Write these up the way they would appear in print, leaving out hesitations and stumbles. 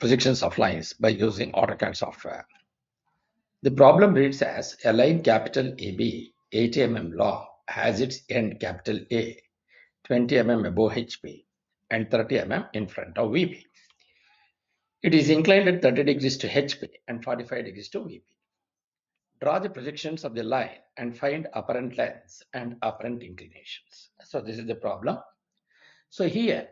projections of lines by using AutoCAD software. The problem reads as a line capital AB, 80 mm long, has its end capital A, 20 mm above HP, and 30 mm in front of VP. It is inclined at 30 degrees to HP and 45 degrees to VP. Draw the projections of the line and find apparent lengths and apparent inclinations. So this is the problem. So here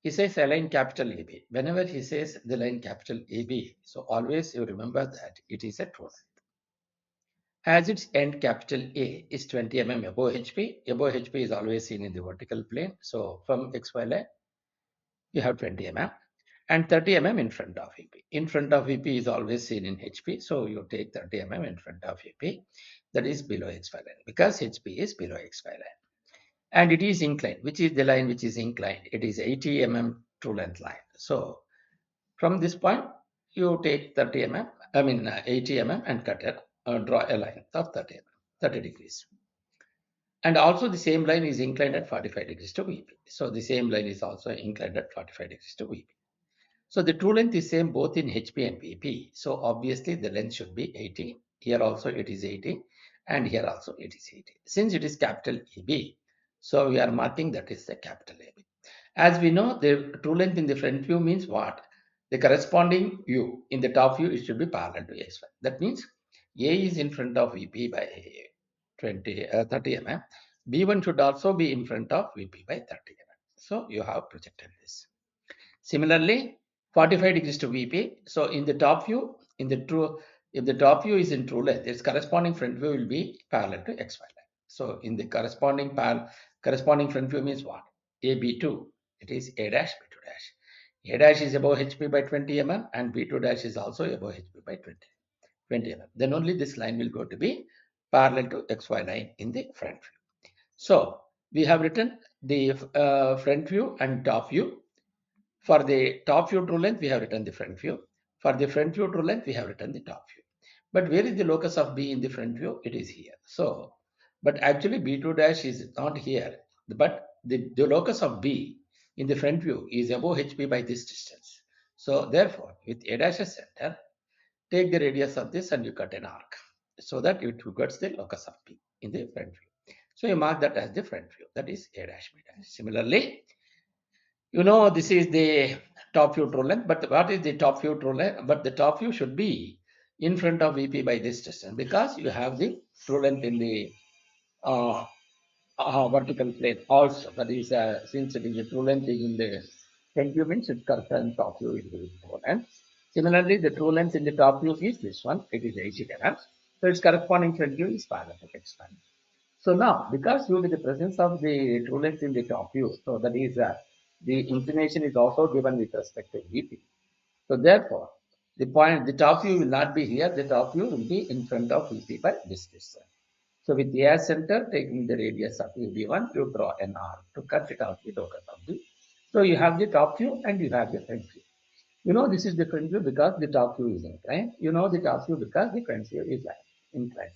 he says a line capital AB. Whenever he says the line capital AB, so always you remember that it is a true line. As its end capital A is 20 mm above HP, above HP is always seen in the vertical plane. So from XY line, you have 20 mm and 30 mm in front of VP. In front of VP is always seen in HP. So you take 30 mm in front of VP, that is below XY line because HP is below XY line. And it is inclined. Which is the line which is inclined? It is 80 mm true length line. So from this point, you take 30 mm, 80 mm and draw a line of 30 mm, 30 degrees. And also the same line is inclined at 45 degrees to VP. So the same line is also inclined at 45 degrees to VP. So the true length is same both in HP and VP. So obviously the length should be 80. Here also it is 80 and here also it is 80. Since it is capital AB, so we are marking that is the capital AB. As we know, the true length in the front view means what? The corresponding view in the top view, it should be parallel to XY. That means A is in front of VP by 30 mm. B1 should also be in front of VP by 30 mm. So you have projected this. Similarly, 45 degrees to VP. So in the top view, if the top view is in true length, its corresponding front view will be parallel to XY line. So in the corresponding front view means what? AB2, it is A dash, B2 dash. A dash is above HP by 20 mm and B2 dash is also above HP by 20 mm. Then only this line will go to be parallel to XY line in the front view. So we have written the front view and top view. For the top view true length, we have written the front view. For the front view true length, we have written the top view. But where is the locus of B in the front view? It is here. So, but actually B2 dash is not here. But the locus of B in the front view is above HP by this distance. So therefore, with A dash as center, take the radius of this and you cut an arc so that it gets the locus of B in the front view. So you mark that as the front view. That is A dash B dash. Similarly, this is the top view true length, but what is the top view true length? But the top view should be in front of VP by this distance because you have the true length in the vertical plane also. That is, since it is a true length is in the front view means it corresponds top view is the true length. Similarly, the true length in the top view is this one. It is 80 mm. So its corresponding front view is parallel to expand. So now, because due to the presence of the true length in the top view, so that is the inclination is also given with respect to VP. So therefore, the top view will not be here. The top view will be in front of VP by this distance. So with the A center, taking the radius of VB1, you draw an arc to cut it out the locus of V. So you have the top view and you have the front view. This is the front view because the top view is inclined. The top view because the front view is inclined.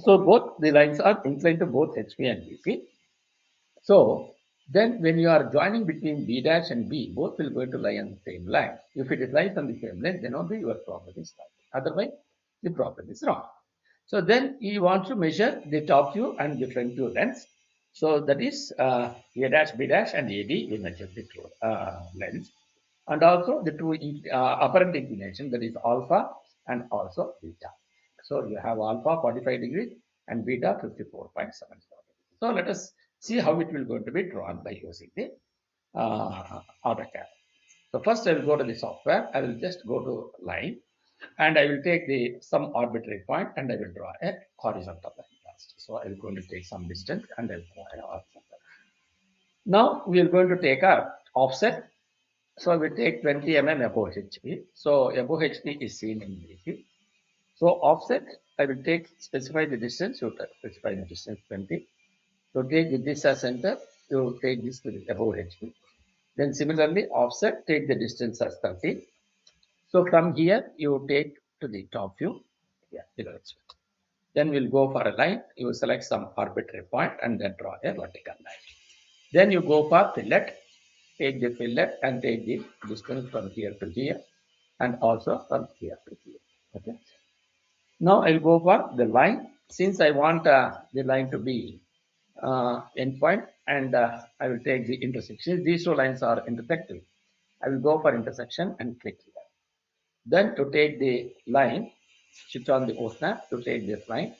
So both the lines are inclined to both HP and VP. So then when you are joining between B dash and B, both will going to lie on the same line. If it lies on the same line, then only your problem is right. Otherwise, the problem is wrong. So then you want to measure the top view and the front view lengths. So that is A dash, B dash and AD, we measure the two lengths. And also the two apparent inclination, that is alpha and also beta. So you have alpha 45 degrees and beta 54.74. So let us see how it will going to be drawn by using the AutoCAD. So first I will go to the software. I will just go to line and I will take some arbitrary point and I will draw a horizontal line first. So I will going to take some distance and I will draw a horizontal. Now we are going to take a offset. So we take 20 mm above HP. So above HP is seen in VP. So offset, I will specify the distance. You specify the distance 20. So take this as center. You take this to the above HP. Then similarly offset, take the distance as 30. So from here you take to the top view. Below HP. Then we'll go for a line. You select some arbitrary point and then draw a vertical line. Then you go for fillet. take the fillet and take the distance from here to here and also from here to here. Okay. Now I'll go for the line. Since I want the line to be endpoint and I will take the intersection. These two lines are intersecting. I will go for intersection and click here. Then to take the line, switch on the O snap to take this line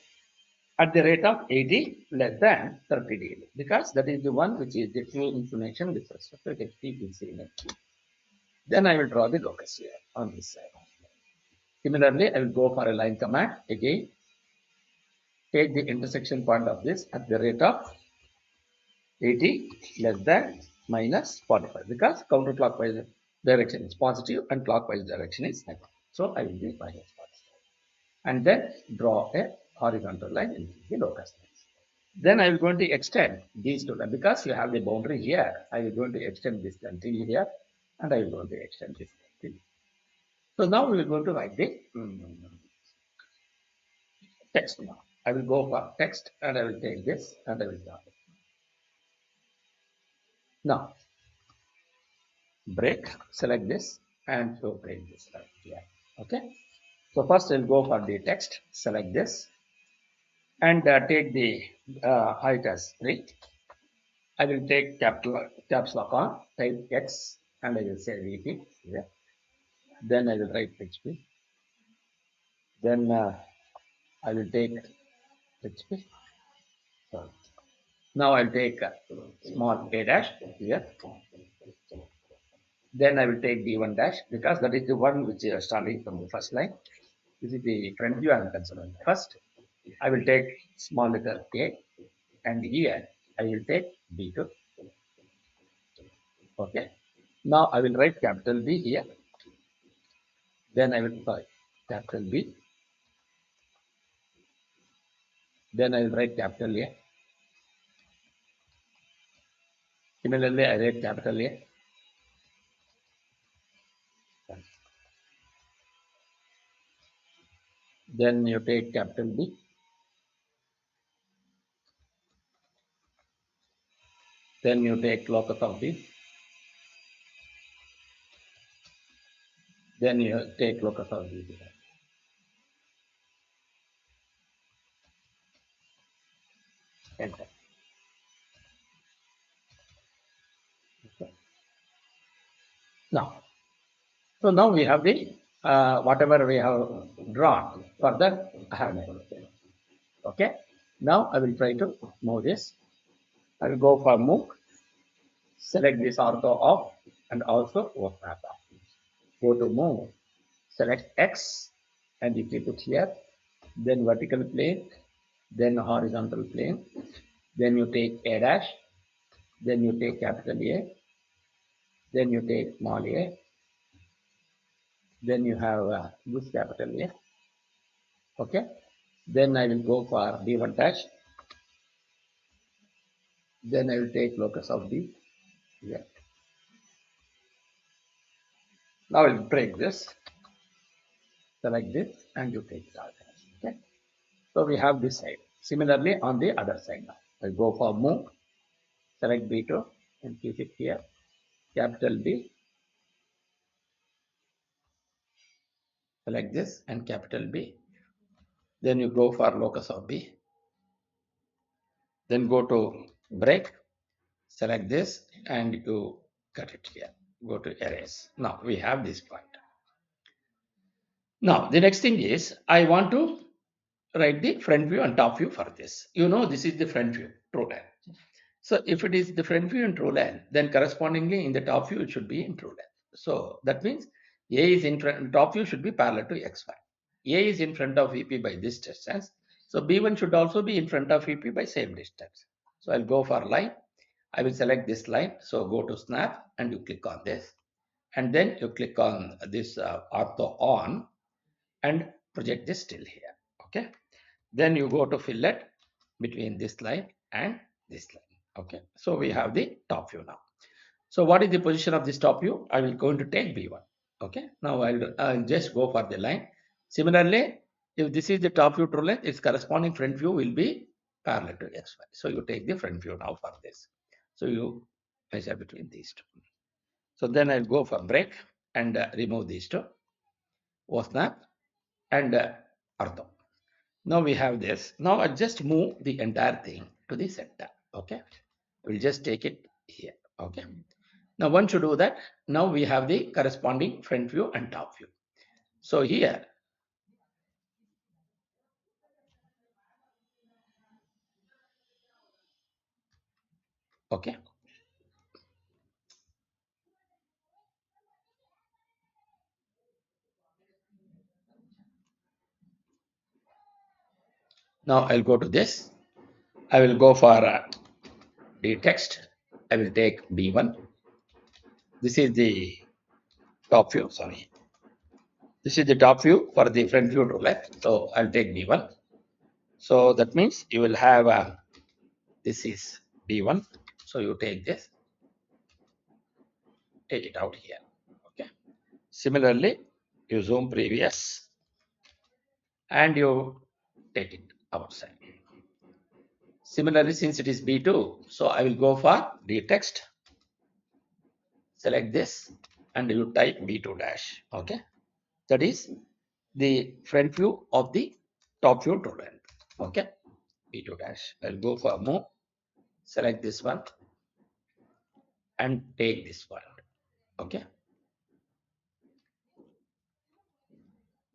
at the rate of 80 less than 30 degrees because that is the one which is the true inclination with respect to HPPC. Then I will draw the locus here on this side. Similarly, I will go for a line command again. Take the intersection point of this at the rate of 80 less than minus 45 because counterclockwise direction is positive and clockwise direction is negative. So I will do minus 45 and then draw a horizontal line in the locus lines. Then I will going to extend these two lines because you have the boundary here. I will going to extend this line till here and I will going to extend this line till here. So now we will going to write the text now. I will go for text and I will take this and I will draw it. Now break, select this and so break this right here. Okay. So first I'll go for the text, select this and take the height as 3. I will take caps lock on, type X and I will say repeat here. Then I will write HP. Then I will take HP. So now I'll take small a dash here. Then I will take B1 dash because that is the one which is starting from the first line. This is the front view I am considering. First, I will take small letter a and here I will take B2. Okay. Now I will write capital B here. Then I will write capital B. Then I will write capital A. Similarly, I write capital A. Then you take capital B. Then you take locus of B. Then you take locus of B. Enter. Okay. Now, so now we have the whatever we have drawn. Further, I have made. Okay. Now I will try to move this. I will go for move. Select this ortho off and also overlap off. Go to move. Select X and you keep it here. Then vertical plane. Then horizontal plane. Then you take A dash. Then you take capital A. Then you take small a. Then you have this capital A. Okay. Then I will go for B1 dash. Then I will take locus of B. Yeah. Now I will break this. Select this and you take the other. Okay. So we have this side. Similarly on the other side now. I go for move. Select B2 and keep it here. Capital B. Select this and capital B. Then you go for locus of B. Then go to break. Select this and you cut it here. Go to erase. Now we have this point. Now the next thing is I want to write the front view and top view for this. You know this is the front view, true line. So if it is the front view in true line, then correspondingly in the top view it should be in true line. So that means A is in front, top view should be parallel to XY. A is in front of VP by this distance. So B1 should also be in front of VP by same distance. So I'll go for line. I will select this line. So go to snap and you click on this. And then you click on this ortho on and project this till here. Okay. Then you go to fillet between this line and this line. Okay. So we have the top view now. So what is the position of this top view? I will going to take B1. Okay. Now I'll just go for the line. Similarly, if this is the top view true line, its corresponding front view will be parallel to XY. So you take the front view now for this. So you measure between these two. So then I'll go for break and remove these two, O snap and ortho. Now we have this. Now I just move the entire thing to the center. Okay. We'll just take it here. Okay. Now once you do that, now we have the corresponding front view and top view. So here, okay. Now I'll go to this. I will go for the text. I will take B1. This is the top view. Sorry. This is the top view for the front view to left. So I'll take B1. So that means you will have this is B1. So you take this, take it out here. Okay. Similarly, you zoom previous and you take it outside. Similarly, since it is B2, so I will go for the text. Select this and you type B2 dash. Okay. That is the front view of the top view to length. Okay. B2 dash. I'll go for move. Select this one and take this one. Okay.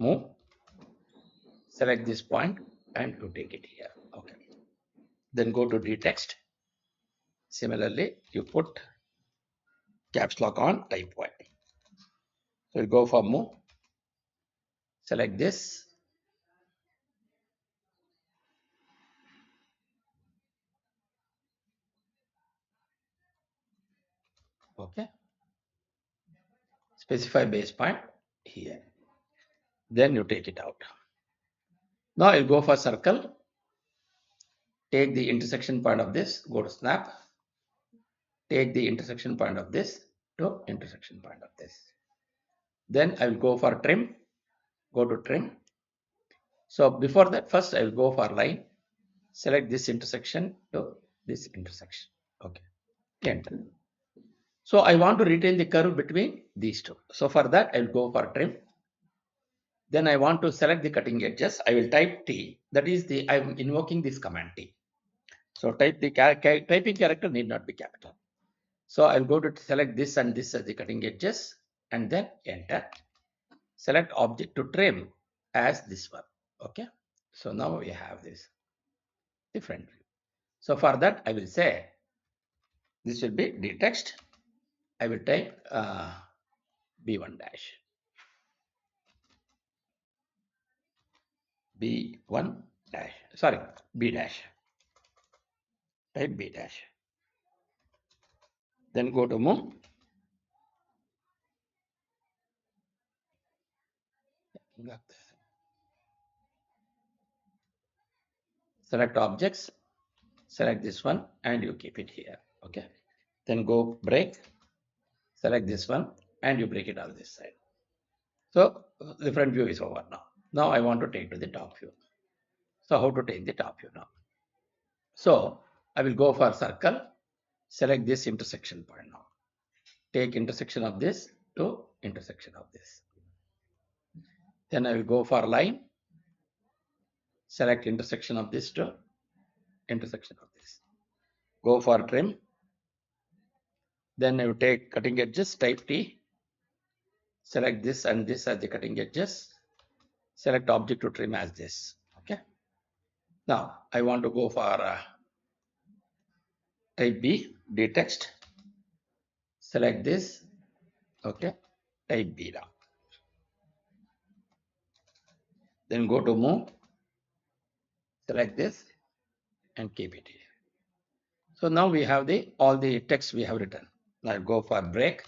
Move. Select this point and you take it here. Okay. Then go to the text. Similarly, you put caps lock on, type Y. So we'll go for move. Select this. Okay. Specify base point here. Then you take it out. Now I'll go for circle. Take the intersection point of this. Go to snap. Take the intersection point of this to intersection point of this. Then I will go for trim. Go to trim. So before that, first I will go for line. Select this intersection to this intersection. Okay. Enter. So I want to retain the curve between these two. So for that, I will go for trim. Then I want to select the cutting edges. I will type T. That is the, I'm invoking this command T. So type the typing character need not be capital. So I'll go to select this and this as the cutting edges and then enter. Select object to trim as this one. Okay. So now we have this different view. So for that, I will say this will be the text. I will type B1 dash. B1 dash. Sorry, B dash. Type B dash. Then go to move. Select objects. Select this one and you keep it here. Okay. Then go break. Select this one and you break it on this side. So the front view is over now. Now I want to take to the top view. So how to take the top view now? So I will go for circle. Select this intersection point now. Take intersection of this to intersection of this. Then I will go for line. Select intersection of this to intersection of this. Go for trim. Then I will take cutting edges, type T. Select this and this as the cutting edges. Select object to trim as this. Okay. Now I want to go for type B, D text. Select this. Okay. Type B now. Then go to move. Select this and keep it here. So now we have the all the text we have written. Now go for break.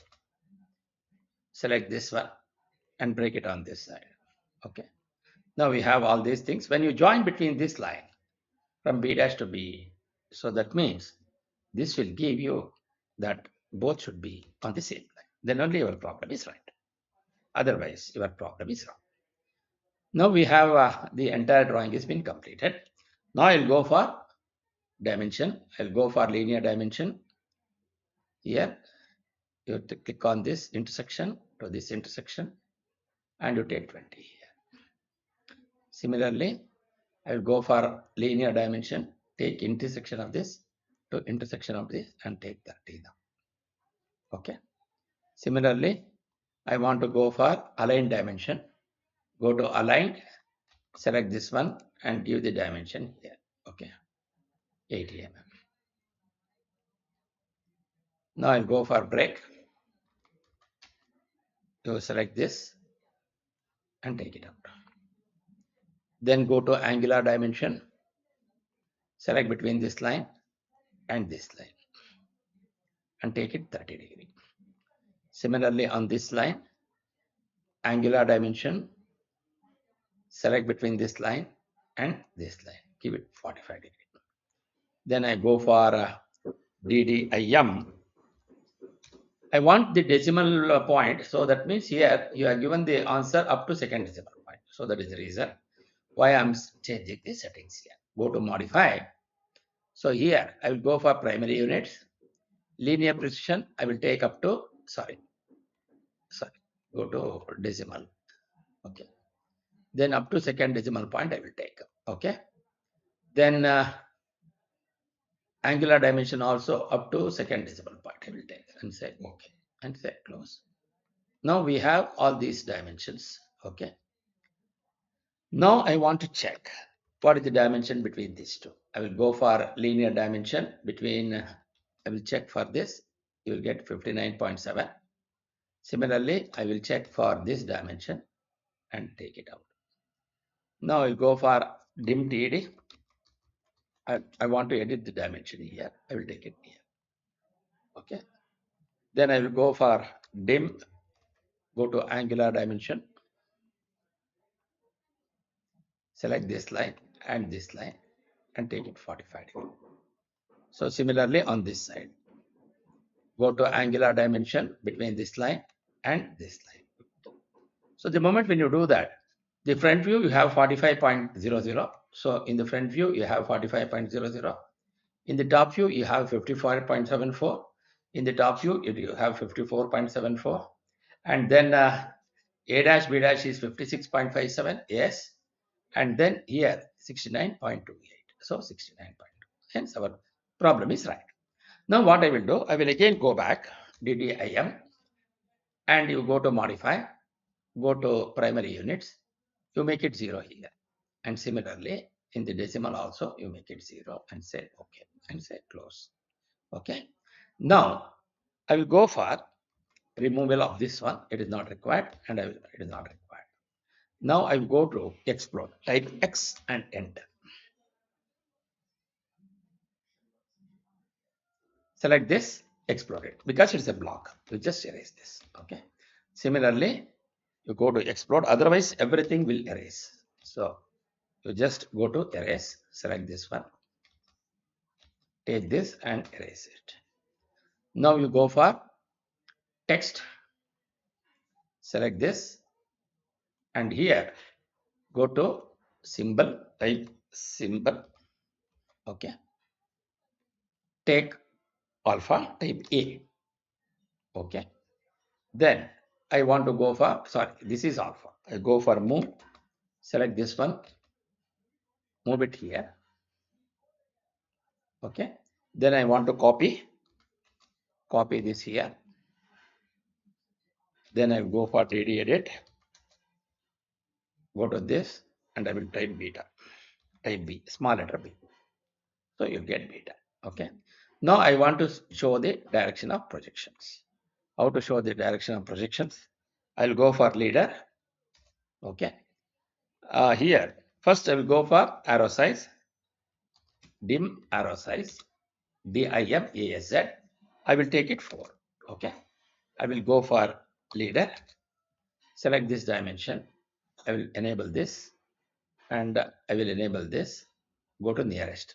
Select this one and break it on this side. Okay. Now we have all these things. When you join between this line from B dash to B, so that means this will give you that both should be on the same line. Then only your problem is right. Otherwise, your problem is wrong. Now we have the entire drawing has been completed. Now I'll go for dimension. I'll go for linear dimension here. You have to click on this intersection to this intersection and you take 20 here. Similarly, I will go for linear dimension, take intersection of this to intersection of this and take 30 now. Okay. Similarly, I want to go for aligned dimension. Go to aligned, select this one and give the dimension here. Okay. 80 mm. Now I'll go for break. You select this and take it out. Then go to angular dimension, select between this line and this line and take it 30 degree. Similarly on this line, angular dimension, select between this line and this line, give it 45 degree. Then I go for DDIM. I want the decimal point, so that means here you are given the answer up to second decimal point. So that is the reason why I'm changing the settings here. Go to modify. So here I will go for primary units. Linear precision I will take up to, go to decimal. Okay. Then up to second decimal point I will take. Okay. Then angular dimension also up to second decimal point I will take and say okay and say close. Now we have all these dimensions. Okay. Now I want to check what is the dimension between these two. I will go for linear dimension between, I will check for this, you will get 59.7. Similarly, I will check for this dimension and take it out. Now I'll go for dim TD. I want to edit the dimension here. I will take it here. Okay. Then I will go for dim, go to angular dimension, select this line and take it 45 degree. So similarly on this side, go to angular dimension between this line and this line. So the moment when you do that, the front view you have 45.00. So in the front view you have 45.00. In the top view you have 54.74. In the top view you have 54.74. And then A dash B dash is 56.57. Yes. And then here 69.28. So 69.2. Hence our problem is right. Now what I will do, I will again go back, DDIM, and you go to modify, go to primary units, you make it 0 here. And similarly, in the decimal also, you make it 0 and say okay and say close. Okay. Now I will go for removal of this one. It is not required and it is not required. Now I will go to explode, type X and enter. Select this, explode it because it's a block. You just erase this. Okay. Similarly, you go to explode, otherwise everything will erase. So you just go to erase, select this one, take this and erase it. Now you go for text, select this and here go to symbol, type symbol. Okay. Take alpha, type A. Okay. Then I want to go for, this is alpha. I go for move, select this one, move it here. Okay. Then I want to copy this here. Then I go for 3D edit, go to this and I will type beta, type B, small letter B. So you get beta. Okay. Now I want to show the direction of projections. How to show the direction of projections? I'll go for leader. Okay. Here, first I will go for arrow size, dim arrow size, DIM ASZ. I will take it 4. Okay. I will go for leader, select this dimension. I will enable this and I will enable this. Go to nearest.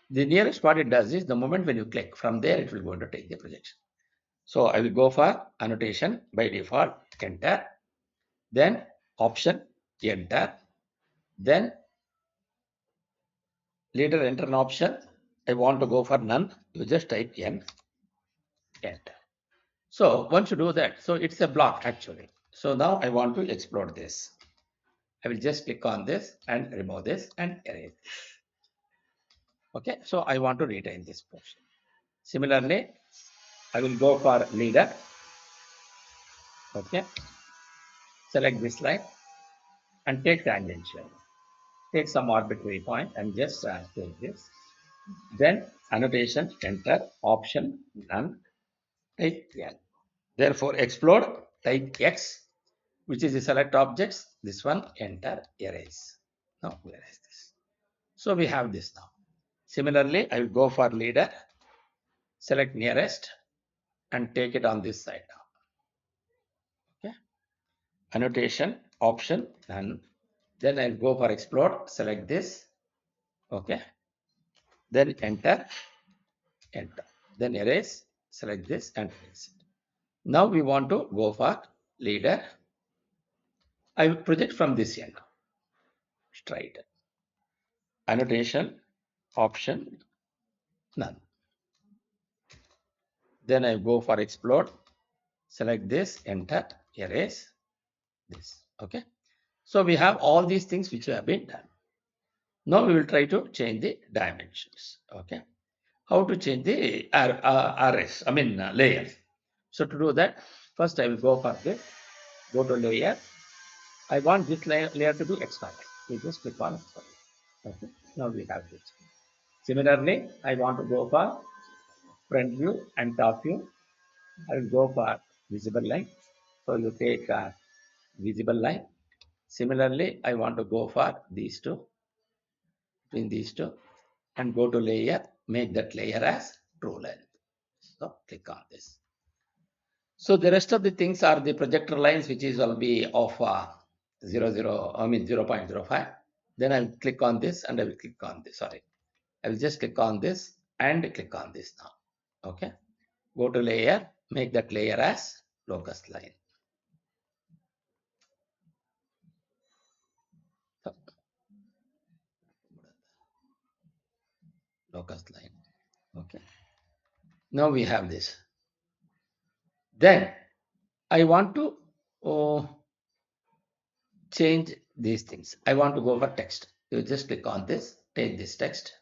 The nearest what it does is the moment when you click from there, it will go to take the projection. So I will go for annotation by default, enter, then option, enter, then later enter an option. I want to go for none. You just type N, enter. So once you do that, so it's a block actually. So now I want to explode this. I will just click on this and remove this and erase this. Okay, so I want to retain this portion. Similarly, I will go for leader. Okay, select this line and take tangential. Take some arbitrary point and just take this. Then annotation, enter, option, none, type N. Therefore, explode, type X, which is the select objects. This one, enter, erase. Now, erase this. So we have this now. Similarly, I will go for leader, select nearest, and take it on this side now. Okay. Annotation, option, none. Then I'll go for explode, select this. Okay. Then enter, enter. Then erase, select this and erase it. Now we want to go for leader. I will project from this end, straight. Annotation, option, none. Then I go for explode, select this, enter, erase this. Okay. So we have all these things which have been done. Now we will try to change the dimensions. Okay. How to change the RS, layers. So to do that, first I will go for this, go to layer. I want this layer to be expanded. We just click on expand. Okay. Now we have this. Similarly, I want to go for front view and top view. I will go for visible line. So you take visible line. Similarly, I want to go for these two, between these two, and go to layer, make that layer as true length. So click on this. So the rest of the things are the projector lines, which is will be of 0.05. Then I will click on this and I will click on this. Sorry, I will just click on this and click on this now. Okay. Go to layer, make that layer as locus line. So, locus line. Okay. Now we have this. Then I want to change these things. I want to go for text. You just click on this, take this text.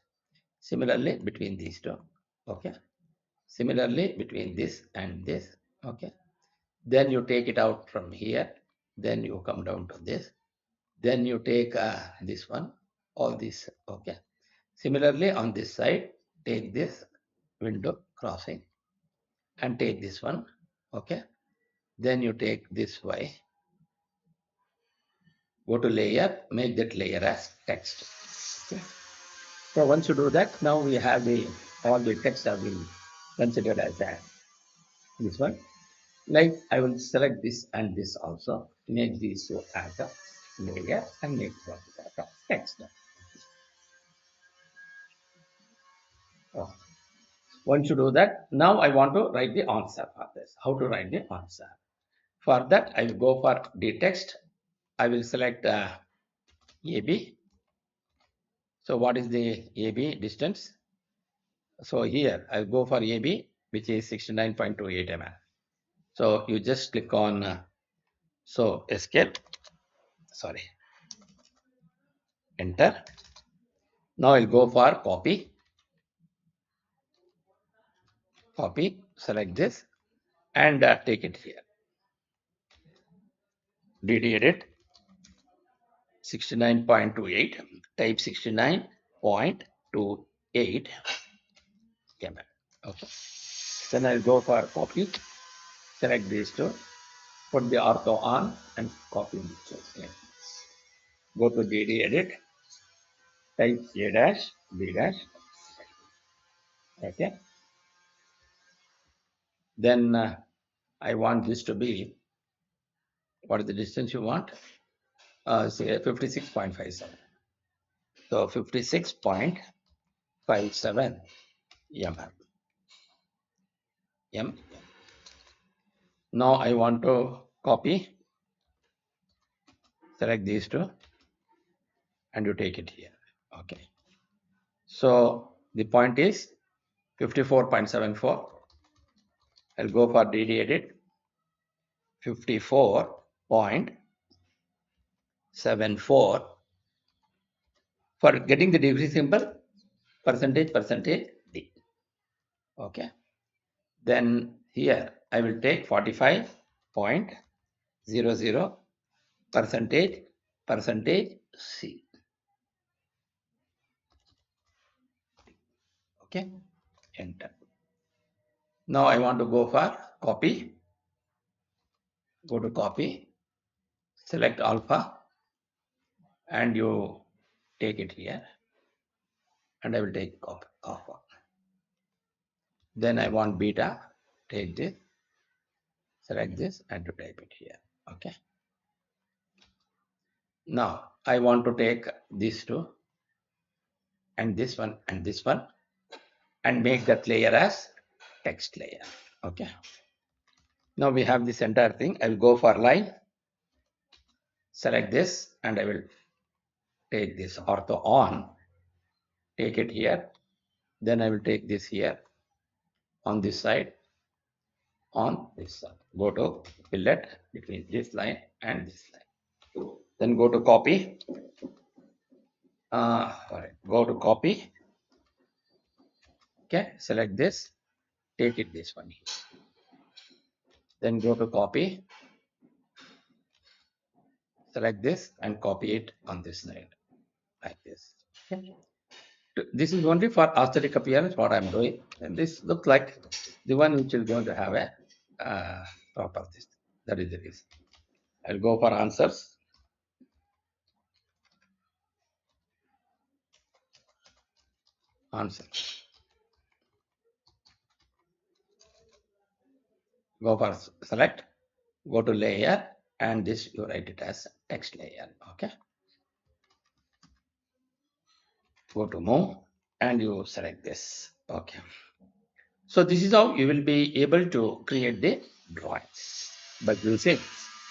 Similarly, between these two. Okay. Similarly, between this and this. Okay. Then you take it out from here. Then you come down to this. Then you take this one, all this. Okay. Similarly, on this side, take this window crossing and take this one. Okay. Then you take this Y. Go to layer, make that layer as text. Okay. So once you do that, now we have all the text have been considered as that. This one. Like I will select this and this also. Make these two as a layer and make that as a text. Oh. Once you do that, now I want to write the answer for this. How to write the answer? For that, I will go for the text. I will select AB. So what is the AB distance? So here I go for AB, which is 69.28 mm. So you just click on so escape. Sorry. Enter. Now I'll go for copy. Copy. Select this and take it here. DD edit 69.28. Type 69.28 mm. Okay. Then I'll go for copy. Select these two. Put the ortho on and copy this. Go to DD edit. Type A dash B dash. Okay. Then I want this to be, what is the distance you want? Say 56.57. So 56.57 mm. Now I want to copy, select these two and you take it here. Okay. So the point is 54.74. I'll go for DD edit 54.74. For getting the degree symbol, percentage D. Okay. Then here I will take 45.00 percentage C. Okay. Enter. Now I want to go for copy. Go to copy, select alpha, and you take it here, and I will take copy alpha. Then I want beta, take this, select this, and to type it here. Okay. Now I want to take these two, and this one, and make that layer as text layer. Okay. Now we have this entire thing. I will go for line, select this, and I will take this ortho on, take it here. Then I will take this here on this side, on this side. Go to fillet between this line and this line. Then go to copy. Go to copy. Okay, select this, take it this one here. Then go to copy, select this, and copy it on this side like this. Okay. This is only for aesthetic appearance what I'm doing, and this looks like the one which is going to have a proper this. That is the reason. I'll go for answers. Answer. Go for select. Go to layer, and this you write it as text layer. Okay. Go to move, and you select this. Okay. So this is how you will be able to create the drawings by using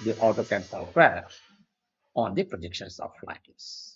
the AutoCAD software on the projection of lines.